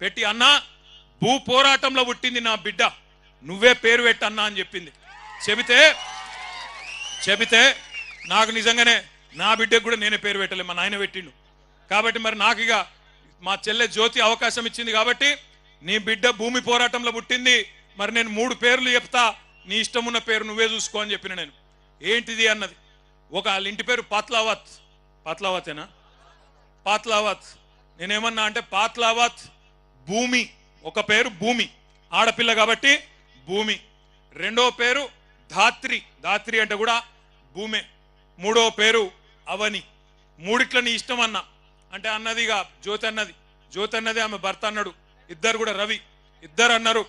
పెట్టి అన్నా భూ పోరాటంలో పుట్టింది నా బిడ్డ, నువ్వే పేరు పెట్టన్నా అని చెబితే నాకు నిజంగానే నా బిడ్డకు కూడా నేనే పేరు పెట్టలే, మా నాయన పెట్టిండు. కాబట్టి మరి నాకు ఇక మా చెల్లె జ్యోతి అవకాశం ఇచ్చింది కాబట్టి నీ బిడ్డ భూమి పోరాటంలో పుట్టింది, మరి నేను 3 పేర్లు చెప్తా, నీ ఇష్టం ఉన్న పేరు నువ్వే చూసుకో అని చెప్పిన. నేను ఏంటిది అన్నది, ఒక వాళ్ళ ఇంటి పేరు పాత్లావతేనా పాత్లావత్. నేనేమన్నా అంటే పాత్లావత్ భూమి, ఒక పేరు భూమి ఆడపిల్ల కాబట్టి భూమి, రెండో పేరు ధాత్రి అంటే కూడా భూమే, మూడో పేరు అవని. మూడిట్ల నీ ఇష్టం అన్న అంటే అన్నదిగా జ్యోతి అన్నది ఆమె భర్త అన్నాడు, ఇద్దరు కూడా రవి, ఇద్దరు అన్నారు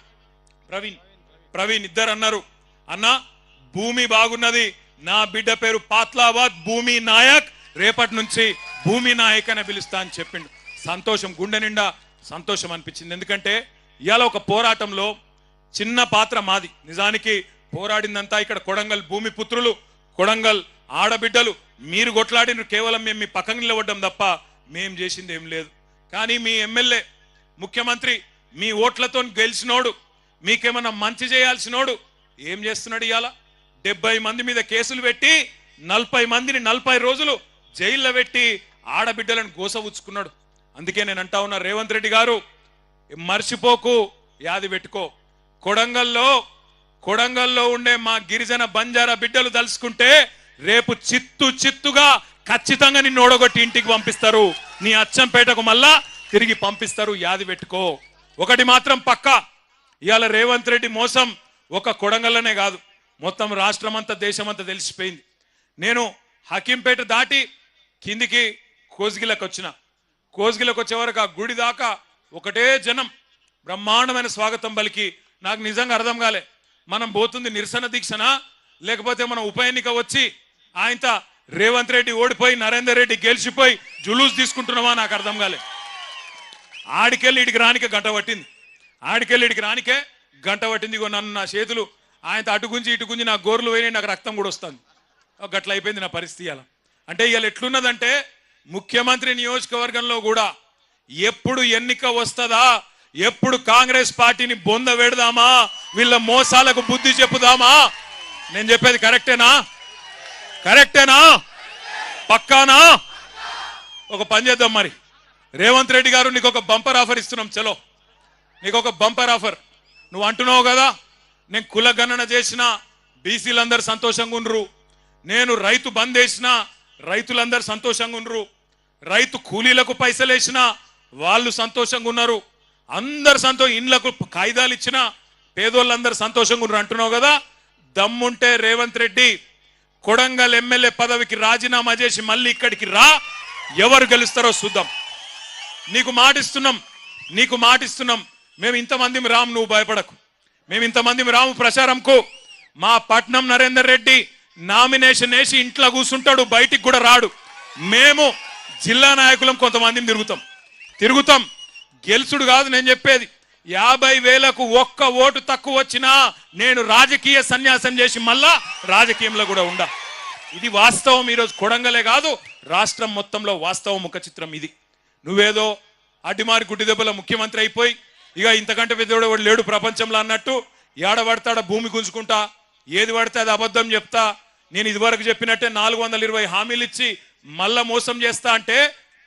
ప్రవీణ్ ఇద్దరు అన్నారు అన్న భూమి బాగున్నది, నా బిడ్డ పేరు పాత్లావత్ భూమి నాయక్, రేపటి నుంచి భూమి నాయక్ అని పిలుస్తా అని చెప్పిండు. సంతోషం, గుండె నిండా సంతోషం అనిపించింది. ఎందుకంటే ఇవాళ ఒక పోరాటంలో చిన్న పాత్ర మాది. నిజానికి పోరాడిందంతా ఇక్కడ కొడంగల్ భూమి పుత్రులు, కొడంగల్ ఆడబిడ్డలు. మీరు కొట్లాడిన కేవలం మేము మీ పక్కన నిలబడ్డం తప్ప మేం చేసింది ఏం లేదు. కానీ మీ ఎమ్మెల్యే ముఖ్యమంత్రి మీ ఓట్లతో గెలిచినోడు, మీకేమన్నా మంచి చేయాల్సినోడు ఏం చేస్తున్నాడు? ఇవాళ 70 మంది మీద కేసులు పెట్టి 40 మందిని 40 రోజులు జైల్లో పెట్టి ఆడబిడ్డలను గోసవుచ్చుకున్నాడు. అందుకే నేను అంటా ఉన్నా, రేవంత్ రెడ్డి గారు మర్చిపోకు, యాది పెట్టుకో. కొడంగల్లో ఉండే మా గిరిజన బంజారా బిడ్డలు తలుసుకుంటే రేపు చిత్తుగా ఖచ్చితంగా నిన్ను ఓడగొట్టి ఇంటికి పంపిస్తారు, నీ అచ్చంపేటకు మళ్ళా తిరిగి పంపిస్తారు, యాది పెట్టుకో. ఒకటి మాత్రం పక్కా, ఇవాళ రేవంత్ రెడ్డి మోసం ఒక కొడంగల్లోనే కాదు, మొత్తం రాష్ట్రమంతా దేశమంతా తెలిసిపోయింది. నేను హకీంపేట దాటి కిందికి కోస్గిలకు వచ్చే వరకు ఆ గుడి దాకా ఒకటే జనం బ్రహ్మాండమైన స్వాగతం పలికి. నాకు నిజంగా అర్థం కాలే, మనం పోతుంది నిరసన దీక్షనా లేకపోతే మనం ఉప ఎన్నిక వచ్చి ఆయనత రేవంత్ రెడ్డి ఓడిపోయి నరేందర్ రెడ్డి గెలిచిపోయి జులూస్ తీసుకుంటున్నావా నాకు అర్థం కాలే. ఆడికెళ్ళి ఇడికి రానికే గంట పట్టింది. ఇగో నన్ను నా చేతులు ఆయన అటు గుంజి ఇటు గుంజి నా గోర్లు పోయినాయి, నాకు రక్తం కూడా వస్తుంది. గట్ల అయిపోయింది నా పరిస్థితి. ఇలా అంటే ఇవాళ ఎట్లున్నదంటే ముఖ్యమంత్రి నియోజకవర్గంలో కూడా ఎప్పుడు ఎన్నిక వస్తుందా, ఎప్పుడు కాంగ్రెస్ పార్టీని బొంద పెడదామా, వీళ్ళ మోసాలకు బుద్ధి చెప్పుదామా. నేను చెప్పేది కరెక్టేనా పక్కానా? ఒక పని చేద్దాం మరి, రేవంత్ రెడ్డి గారు నీకు ఒక బంపర్ ఆఫర్ ఇస్తున్నాం. చలో నీకు ఒక బంపర్ ఆఫర్. నువ్వు అంటున్నావు కదా నేను కుల గణన చేసిన బీసీలందరూ సంతోషంగా ఉండరు, నేను రైతు బంద్ వేసిన రైతులందరూ సంతోషంగా ఉండరు, రైతు కూలీలకు పైసలు వేసిన వాళ్ళు సంతోషంగా ఉన్నారు, అందరు ఇండ్లకు కాయిదాలు ఇచ్చిన పేదోళ్ళందరూ సంతోషంగా ఉన్నారు అంటున్నావు కదా. దమ్ముంటే రేవంత్ రెడ్డి కొడంగల్ ఎమ్మెల్యే పదవికి రాజీనామా చేసి మళ్ళీ ఇక్కడికి రా, ఎవరు గెలుస్తారో చూద్దాం. నీకు మాటిస్తున్నాం. మేము ఇంతమంది రాము, నువ్వు భయపడకు. మేము ఇంతమంది రాము ప్రచారంకు. మా పట్నం నరేందర్ రెడ్డి నామినేషన్ వేసి ఇంట్లో కూర్చుంటాడు, బయటికి కూడా రాడు. మేము జిల్లా నాయకులం కొంతమందిని తిరుగుతాం. గెలుచుడు కాదు నేను చెప్పేది. 50,000కు ఒక్క ఓటు తక్కువ వచ్చినా నేను రాజకీయ సన్యాసం చేసి మళ్ళా రాజకీయంలో కూడా ఉండా. ఇది వాస్తవం. ఈరోజు కొడంగలే కాదు రాష్ట్రం మొత్తంలో వాస్తవం ముఖ చిత్రం ఇది. నువ్వేదో అడ్డిమారి గుడ్డి దెబ్బల ముఖ్యమంత్రి అయిపోయి ఇక ఇంతకంటే పెద్దోడు లేడు ప్రపంచంలో అన్నట్టు ఏడబడతాడ భూమి గుంజుకుంటా, ఏది పడితే అది అబద్ధం చెప్తా, నేను ఇదివరకు చెప్పినట్టే 420 హామీలు ఇచ్చి మళ్ళా మోసం చేస్తా అంటే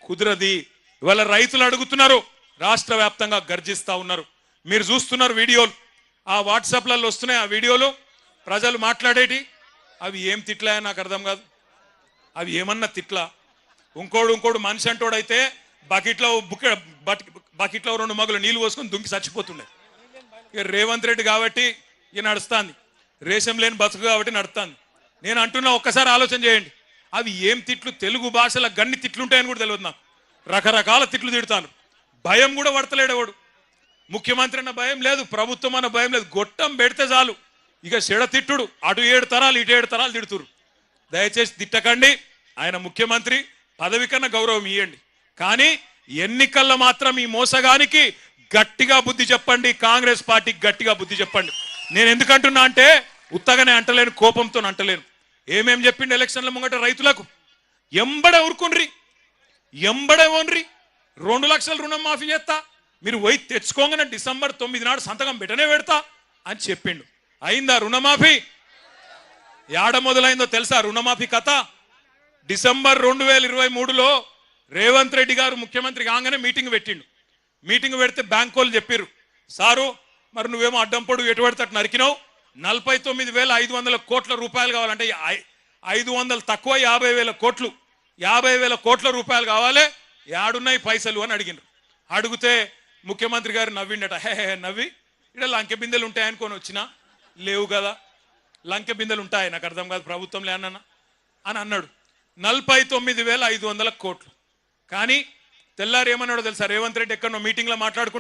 కుదరది. ఇవాళ రైతులు అడుగుతున్నారు, రాష్ట్ర వ్యాప్తంగా గర్జిస్తా ఉన్నారు. మీరు చూస్తున్నారు వీడియోలు, ఆ వాట్సాప్లలో వస్తున్నాయి ఆ వీడియోలు, ప్రజలు మాట్లాడేటి. అవి ఏం తిట్లా నాకు అర్థం కాదు. అవి ఏమన్నా తిట్లా? ఇంకోడు మనిషి అంటోడైతే బకెట్లో 2 మగులు నీళ్లు పోసుకొని దుంకి చచ్చిపోతుండే. ఇక రేవంత్ రెడ్డి కాబట్టి ఇక నడుస్తుంది, రేషం లేని బతుకు కాబట్టి నడుస్తుంది. నేను అంటున్నా, ఒక్కసారి ఆలోచన చేయండి. అవి ఏం తిట్లు? తెలుగు భాషలో గన్ని తిట్లుంటాయని కూడా తెలియదు నాకు. రకరకాల తిట్లు తిడతాను. భయం కూడా పడతలేడేవాడు. ముఖ్యమంత్రి అన్న భయం లేదు, ప్రభుత్వం అన్న భయం లేదు. గొట్టం పెడితే చాలు ఇక చెడ తిట్టుడు. అటు 7 తరాలు ఇటు 7 తరాలు తిడుతురు. దయచేసి తిట్టకండి. ఆయన ముఖ్యమంత్రి, పదవి కన్నా గౌరవం ఇవ్వండి. కానీ ఎన్నికల్లో మాత్రం ఈ మోసగానికి గట్టిగా బుద్ధి చెప్పండి. కాంగ్రెస్ పార్టీకి గట్టిగా బుద్ధి చెప్పండి. నేను ఎందుకంటున్నా అంటే ఉత్తగానే అంటలేను, కోపంతో అంటలేను. ఏమేం చెప్పిండు ఎలక్షన్ల ముంగట రైతులకు? ఎంబడే ఓన్రి 2 లక్షల రుణం మాఫీ చేస్తా, మీరు పోయి తెచ్చుకోగానే డిసెంబర్ 9 నాడు సంతకం పెట్టనే పెడతా అని చెప్పిండు. అయిందా రుణమాఫీ? యాడ మొదలైందో తెలుసా రుణమాఫీ కథ? డిసెంబర్ 2023లో రేవంత్ రెడ్డి గారు ముఖ్యమంత్రి కాగానే మీటింగ్ పెట్టిండు. మీటింగ్ పెడితే బ్యాంక్ వాళ్ళు చెప్పారు, సారు మరి నువ్వేమో అడ్డం పొడుగు ఎటు పడితే అటు నరికినావు, 49,500 కోట్ల రూపాయలు కావాలంటే 500 తక్కువ 50,000 కోట్లు, 50,000 కోట్ల రూపాయలు కావాలి, యాడున్నాయి పైసలు అని అడిగినారు. అడిగితే ముఖ్యమంత్రి గారు నవ్విండట. హే నవ్వి ఇక్కడ లంకె బిందెలు ఉంటాయనుకొని వచ్చినా, లేవు కదా, లంకె బిందెలు ఉంటాయి, నాకు అర్థం కాదు ప్రభుత్వం లేనన్నా అని అన్నాడు. 49,500 కోట్లు. కానీ తెల్లారు ఏమన్నాడో తెలుసా రేవంత్ రెడ్డి ఎక్కడో మీటింగ్లో మాట్లాడుకుంటూ